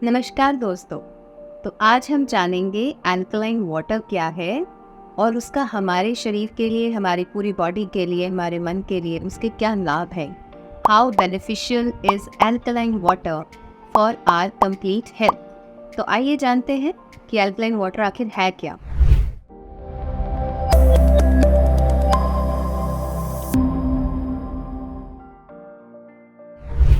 नमस्कार दोस्तों। तो आज हम जानेंगे अल्कलाइन वाटर क्या है और उसका हमारे शरीर के लिए, हमारी पूरी बॉडी के लिए, हमारे मन के लिए उसके क्या लाभ हैं। How beneficial is alkaline water for our complete health. तो आइए जानते हैं कि अल्कलाइन वाटर आखिर है क्या।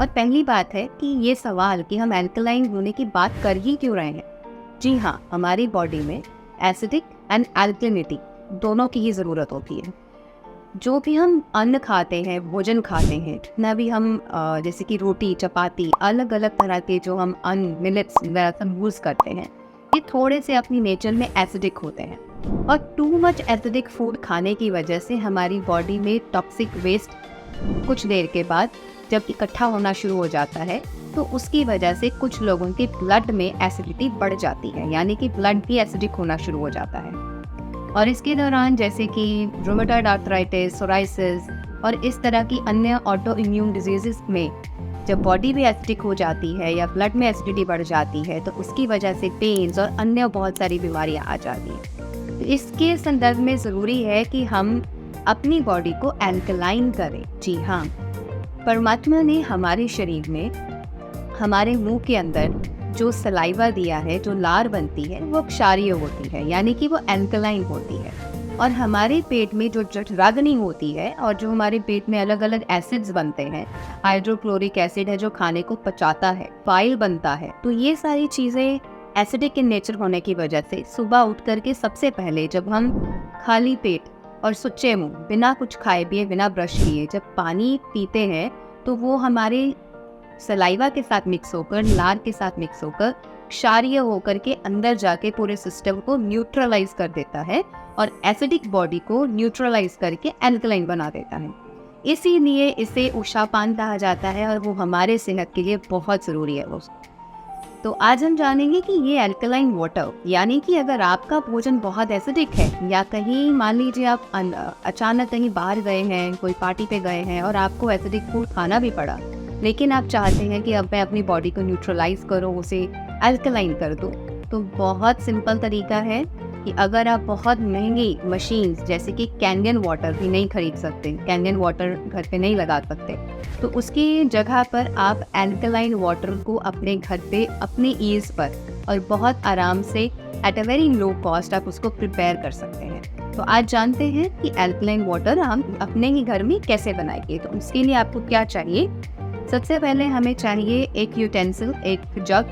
और पहली बात है कि ये सवाल कि हम अल्कलाइन होने की बात कर ही क्यों रहे हैं। जी हाँ, हमारी बॉडी में एसिडिक एंड अल्कलिनिटी दोनों की ही ज़रूरत होती है। जो भी हम अन्न खाते हैं, भोजन खाते हैं, ना भी हम जैसे कि रोटी, चपाती, अलग अलग तरह के जो हम अन्न मिलेट्स वगैरह यूज़ करते हैं, ये थोड़े से अपनी नेचर में एसिडिक होते हैं। और टू मच एसिडिक फूड खाने की वजह से हमारी बॉडी में टॉक्सिक वेस्ट कुछ देर के बाद जब इकट्ठा होना शुरू हो जाता है, तो उसकी वजह से कुछ लोगों के ब्लड में एसिडिटी बढ़ जाती है, यानी कि ब्लड भी एसिडिक होना शुरू हो जाता है। और इसके दौरान जैसे कि रूमेटॉइड आर्थराइटिस, सोराइसिस और इस तरह की अन्य ऑटो इम्यून डिजीज़ में जब बॉडी भी एसिडिक हो जाती है या ब्लड में एसिडिटी बढ़ जाती है, तो उसकी वजह से पेन्स और अन्य बहुत सारी बीमारियां आ जाती हैं। तो इसके संदर्भ में ज़रूरी है कि हम अपनी बॉडी को अल्कलाइन करें। जी हाँ, परमात्मा ने हमारे शरीर में, हमारे मुंह के अंदर जो सलाइवा दिया है, जो लार बनती है, वो क्षारीय होती है, यानी कि वो अल्कलाइन होती है। और हमारे पेट में जो जठराग्नि होती है और जो हमारे पेट में अलग अलग एसिड्स बनते हैं, हाइड्रोक्लोरिक एसिड है जो खाने को पचाता है, पाइल बनता है, तो ये सारी चीज़ें एसिडिक इन नेचर होने की वजह से सुबह उठ करके सबसे पहले जब हम खाली पेट और सुच्चे मुंह, बिना कुछ खाए पिए, बिना ब्रश किए जब पानी पीते हैं, तो वो हमारे सलाइवा के साथ मिक्स होकर, लार के साथ मिक्स होकर, क्षारीय होकर के अंदर जाके पूरे सिस्टम को न्यूट्रलाइज कर देता है और एसिडिक बॉडी को न्यूट्रलाइज करके अल्कलाइन बना देता है। इसीलिए इसे उषापान कहा जाता है और वो हमारे सेहत के लिए बहुत ज़रूरी है। तो आज हम जानेंगे कि ये अल्कलाइन वाटर, यानी कि अगर आपका भोजन बहुत एसिडिक है या कहीं मान लीजिए आप अचानक कहीं बाहर गए हैं, कोई पार्टी पे गए हैं और आपको एसिडिक फूड खाना भी पड़ा, लेकिन आप चाहते हैं कि अब मैं अपनी बॉडी को न्यूट्रलाइज करूँ, उसे अल्कलाइन कर दूँ, तो बहुत सिंपल तरीका है कि अगर आप बहुत महंगी मशीन्स जैसे कि कैंडियन वाटर भी नहीं खरीद सकते, कैंडियन वाटर घर पे नहीं लगा सकते, तो उसकी जगह पर आप अल्कलाइन वाटर को अपने घर पे अपने ईज़ पर और बहुत आराम से at a very low cost आप उसको प्रिपेयर कर सकते हैं। तो आज जानते हैं कि अल्कलाइन वाटर हम अपने ही घर में कैसे बनाएंगे। तो उसके लिए आपको क्या चाहिए? सबसे पहले हमें चाहिए एक यूटेंसिल, एक जग,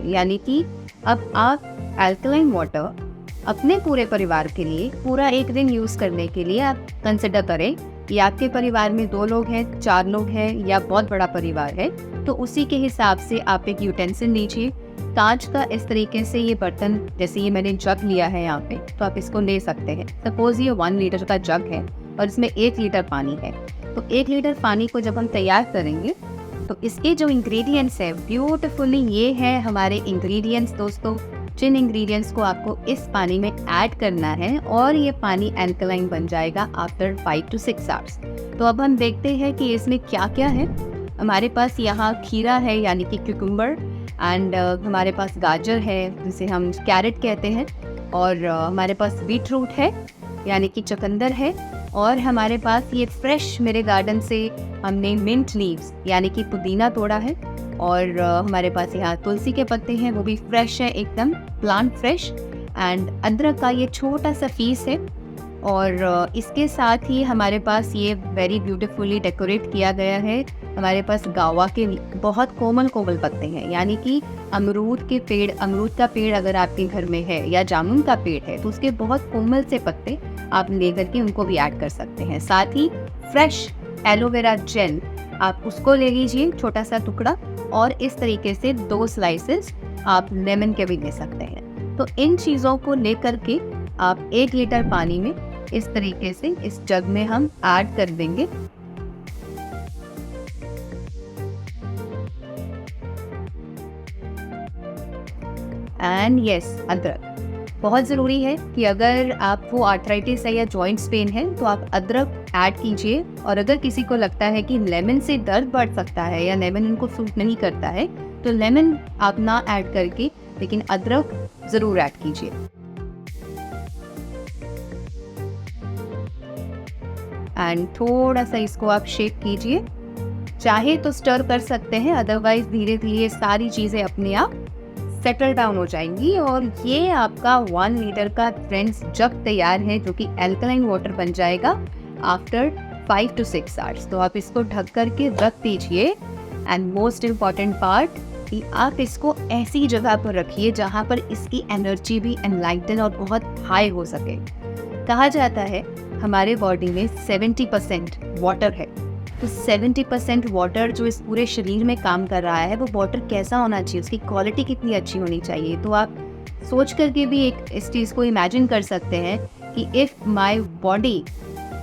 यानी कि अब आप अल्कलाइन वाटर अपने पूरे परिवार के लिए पूरा एक दिन यूज़ करने के लिए आप कंसिडर करें कि आपके परिवार में 2 लोग हैं, 4 लोग हैं या बहुत बड़ा परिवार है, तो उसी के हिसाब से आप एक यूटेंसिल लीजिए। कांच का इस तरीके से ये बर्तन, जैसे ये मैंने जग लिया है यहाँ पे, तो आप इसको ले सकते हैं। सपोज ये 1 लीटर का जग है और इसमें 1 लीटर पानी है, तो 1 लीटर पानी को जब हम तैयार करेंगे तो इसके जो इंग्रेडिएंट्स है ब्यूटीफुली, ये है हमारे इंग्रेडिएंट्स दोस्तों, जिन इंग्रेडिएंट्स को आपको इस पानी में ऐड करना है और ये पानी अल्कलाइन बन जाएगा आफ्टर 5 to 6 आवर्स। तो अब हम देखते हैं कि इसमें क्या क्या है। हमारे पास यहाँ खीरा है, यानी कि क्यूकम्बर, एंड हमारे पास गाजर है जिसे हम कैरेट कहते हैं, और हमारे पास बीट रूट है यानी कि चुकंदर है, और हमारे पास ये फ्रेश मेरे गार्डन से हमने मिंट लीव्स यानी कि पुदीना तोड़ा है, और हमारे पास यहाँ तुलसी के पत्ते हैं, वो भी फ्रेश है, एकदम प्लांट फ्रेश, एंड अदरक का ये छोटा सा पीस है, और इसके साथ ही हमारे पास ये वेरी ब्यूटीफुली डेकोरेट किया गया है। हमारे पास गावा के बहुत कोमल कोमल पत्ते हैं, यानी कि अमरूद का पेड़ अगर आपके घर में है या जामुन का पेड़ है, तो उसके बहुत कोमल से पत्ते आप लेकर के उनको भी ऐड कर सकते हैं। साथ ही फ्रेश एलोवेरा जेल आप उसको ले लीजिए, छोटा सा टुकड़ा, और इस तरीके से 2 स्लाइसेस आप लेमन के भी ले सकते हैं। तो इन चीज़ों को लेकर के आप 1 लीटर पानी में इस तरीके से इस जग में हम ऐड कर देंगे। एंड यस, अदरक बहुत ज़रूरी है कि अगर आपको आर्थराइटिस है या जॉइंट्स पेन है तो आप अदरक ऐड कीजिए। और अगर किसी को लगता है कि लेमन से दर्द बढ़ सकता है या लेमन उनको सूट नहीं करता है, तो लेमन आप ना ऐड करके लेकिन अदरक ज़रूर ऐड कीजिए। एंड थोड़ा सा इसको आप शेक कीजिए, चाहे तो स्टर कर सकते हैं, अदरवाइज धीरे धीरे सारी चीज़ें अपने आप सेटल डाउन हो जाएंगी और ये आपका 1 लीटर का फ्रेंड्स जग तैयार है, जो कि एल्कलाइन वाटर बन जाएगा आफ्टर 5 to 6 आवर्स। तो आप इसको ढक करके रख दीजिए। एंड मोस्ट इम्पॉर्टेंट पार्ट कि आप इसको ऐसी जगह पर रखिए जहाँ पर इसकी एनर्जी भी एनलाइटन और बहुत हाई हो सके। कहा जाता है हमारे बॉडी में 70% वाटर है, तो 70% वाटर जो इस पूरे शरीर में काम कर रहा है, वो वाटर कैसा होना चाहिए, उसकी क्वालिटी कितनी अच्छी होनी चाहिए। तो आप सोच करके भी एक इस चीज़ को इमेजिन कर सकते हैं कि if my body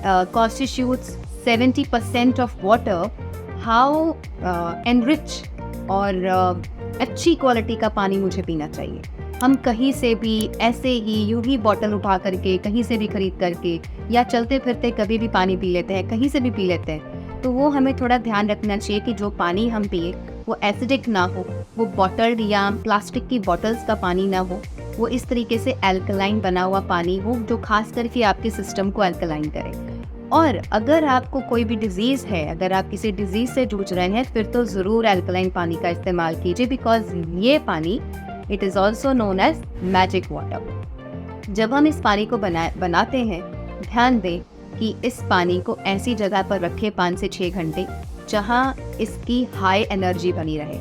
constitutes 70% of water, how enrich और अच्छी क्वालिटी का पानी मुझे पीना चाहिए। हम कहीं से भी ऐसे ही यूं ही बॉटल उठा करके कहीं से भी खरीद करके या चलते फिरते कभी भी पानी पी लेते हैं, कहीं से भी पी लेते हैं। तो वो हमें थोड़ा ध्यान रखना चाहिए कि जो पानी हम पिए वो एसिडिक ना हो, वो बॉटल्ड या प्लास्टिक की बॉटल्स का पानी ना हो, वो इस तरीके से एल्कलाइन बना हुआ पानी हो जो खास करके आपके सिस्टम को एल्कलाइन करे। और अगर आपको कोई भी डिजीज़ है, अगर आप किसी डिजीज़ से जूझ रहे हैं, फिर तो ज़रूर एल्कलाइन पानी का इस्तेमाल कीजिए, बिकॉज ये पानी it is also known as magic water. जब हम इस पानी को बनाते हैं, ध्यान दें कि इस पानी को ऐसी जगह पर रखें 5 से 6 घंटे जहाँ इसकी हाई एनर्जी बनी रहे,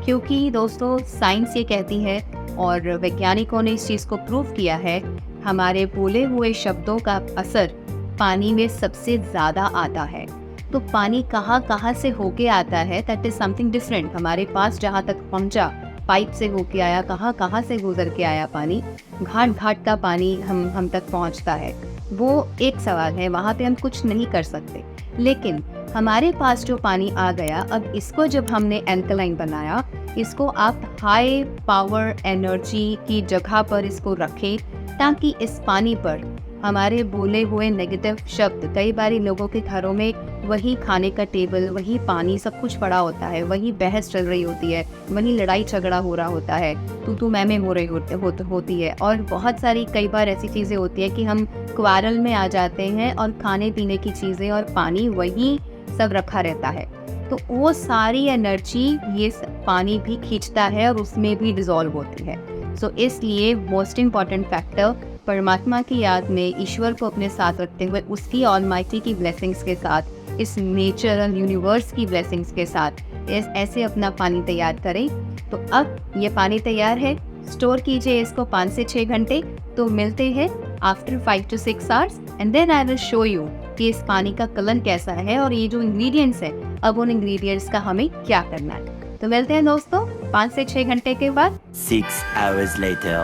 क्योंकि दोस्तों साइंस ये कहती है और वैज्ञानिकों ने इस चीज़ को प्रूव किया है, हमारे बोले हुए शब्दों का असर पानी में सबसे ज़्यादा आता है। तो पानी कहाँ कहाँ से होके आता है, दैट इज़ समथिंग डिफरेंट। हमारे पास जहाँ तक पहुँचा, पाइप से होके आया, कहाँ कहाँ से गुजर के आया पानी, घाट घाट का पानी हम तक पहुँचता है, वो एक सवाल है, वहाँ पे हम कुछ नहीं कर सकते। लेकिन हमारे पास जो पानी आ गया, अब इसको जब हमने एल्कलाइन बनाया, इसको आप हाई पावर एनर्जी की जगह पर इसको रखें, ताकि इस पानी पर हमारे बोले हुए नेगेटिव शब्द, कई बारी लोगों के घरों में वही खाने का टेबल, वही पानी, सब कुछ पड़ा होता है, वही बहस चल रही होती है, वही लड़ाई झगड़ा हो रहा होता है, तू मैं हो रही होती है, और बहुत सारी कई बार ऐसी चीज़ें होती है कि हम क्वारल में आ जाते हैं और खाने पीने की चीज़ें और पानी वही सब रखा रहता है। तो वो सारी एनर्जी ये पानी भी खींचता है और उसमें भी डिज़ोल्व होती है। सो इसलिए मोस्ट इम्पॉर्टेंट फैक्टर, परमात्मा की याद में ईश्वर को अपने साथ रखते हुए, उसकी ऑलमाइटी की ब्लेसिंग्स के साथ, इस नेचर और यूनिवर्स की ब्लेसिंग्स के साथ ऐसे अपना पानी तैयार करें। तो अब ये पानी तैयार है, स्टोर कीजिए इसको 5 से 6 घंटे। तो मिलते हैं after 5 to 6 hours and then I will show you कि इस पानी का कलर कैसा है और ये जो इंग्रेडिएंट्स है, अब उन इंग्रेडिएंट्स का हमें क्या करना है। तो मिलते हैं दोस्तों 5 से 6 घंटे के बाद। 6 hours later.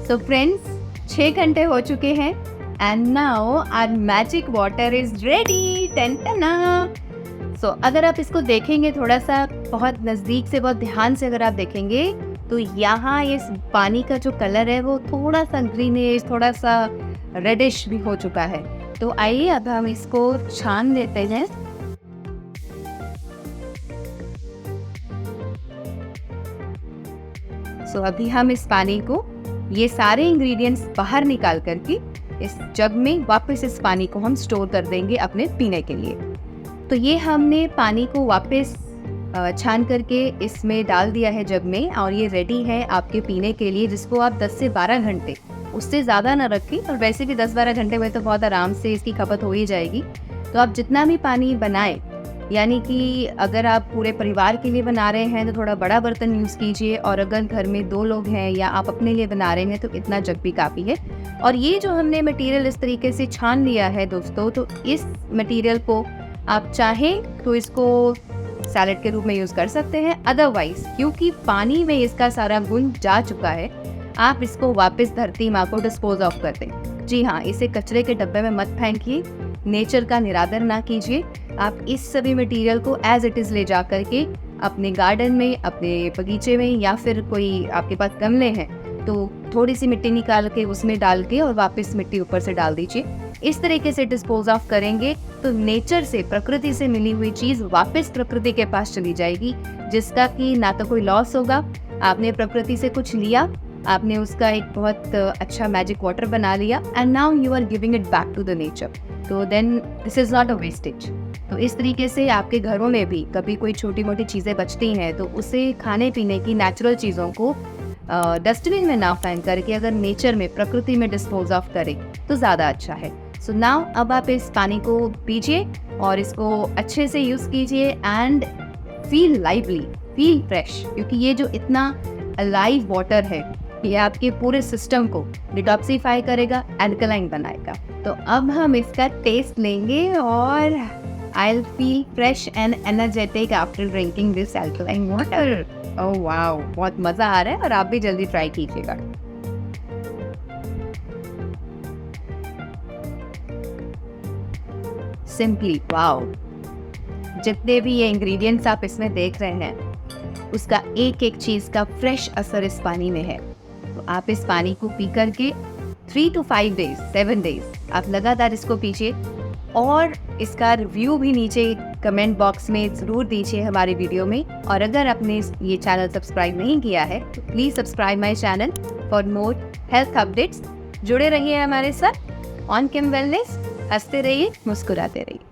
सो फ्रेंड्स, 6 घंटे हो चुके हैं and now our magic water is ready. So अगर आप इसको देखेंगे थोड़ा सा बहुत नज़दीक से, बहुत ध्यान से अगर आप देखेंगे, तो यहाँ इस पानी का जो कलर है वो थोड़ा सा ग्रीनिश, थोड़ा सा रेडिश भी हो चुका है। तो आइए अब हम इसको छान लेते हैं। सो अभी हम इस पानी को, ये सारे इंग्रेडिएंट्स बाहर निकाल करके इस जग में वापस इस पानी को हम स्टोर कर देंगे अपने पीने के लिए। तो ये हमने पानी को वापस छान करके इसमें डाल दिया है जग में, और ये रेडी है आपके पीने के लिए, जिसको आप 10 से 12 घंटे, उससे ज़्यादा ना रखें, और वैसे भी 10-12 घंटे में तो बहुत आराम से इसकी खपत हो ही जाएगी। तो आप जितना भी पानी बनाएं, यानी कि अगर आप पूरे परिवार के लिए बना रहे हैं तो थोड़ा बड़ा बर्तन यूज़ कीजिए, और अगर घर में 2 लोग हैं या आप अपने लिए बना रहे हैं तो इतना जग भी काफ़ी है। और ये जो हमने मटेरियल इस तरीके से छान लिया है दोस्तों, तो इस मटेरियल को आप चाहें तो इसको सैलेड के रूप में यूज़ कर सकते हैं, अदरवाइज क्योंकि पानी में इसका सारा गुण जा चुका है, आप इसको वापस धरती माँ को डिस्पोज ऑफ कर दें। जी हाँ, इसे कचरे के डब्बे में मत फेंकिए, नेचर का निरादर ना कीजिए। आप इस सभी मटेरियल को एज इट इज़ ले जा करके अपने गार्डन में, अपने बगीचे में, या फिर कोई आपके पास गमले हैं तो थोड़ी सी मिट्टी निकाल के उसमें डाल के और वापस मिट्टी ऊपर से डाल दीजिए। इस तरीके से डिस्पोज ऑफ करेंगे तो नेचर से, प्रकृति से मिली हुई चीज़ वापस प्रकृति के पास चली जाएगी, जिसका कि ना तो कोई लॉस होगा। आपने प्रकृति से कुछ लिया, आपने उसका एक बहुत अच्छा मैजिक वाटर बना लिया and now you are giving it back to the nature, तो then this is not a wastage. तो इस तरीके से आपके घरों में भी कभी कोई छोटी मोटी चीज़ें बचती हैं तो उसे खाने पीने की नेचुरल चीज़ों को डस्टबिन में ना फेंक करके अगर नेचर में, प्रकृति में डिस्पोज ऑफ करें तो ज़्यादा अच्छा है। सो नाउ अब आप इस पानी को पीजिए और इसको अच्छे से यूज़ कीजिए and feel lively, feel fresh, क्योंकि ये जो इतना अलाइव वाटर है ये आपके पूरे सिस्टम को डिटॉक्सिफाई करेगा, एल्कलाइन बनाएगा। तो अब हम इसका टेस्ट लेंगे और I'll feel fresh and energetic after drinking this alkaline water. Oh wow, बहुत मज़ा आ रहा है और आप भी जल्दी ट्राई कीजिएगा। Simply wow, जितने भी ये इंग्रेडिएंट्स आप इसमें देख रहे हैं उसका एक एक चीज़ का फ्रेश असर इस पानी में है। तो आप इस पानी को पी करके 3 to 5 days, 7 days आप लगातार इसको पीजिए और इसका रिव्यू भी नीचे कमेंट बॉक्स में ज़रूर दीजिए हमारी वीडियो में। और अगर आपने ये चैनल सब्सक्राइब नहीं किया है तो please subscribe my channel for more health updates. जुड़े रहिए हमारे साथ ऑन कैम वेलनेस। हंसते रहिए, मुस्कुराते रहिए।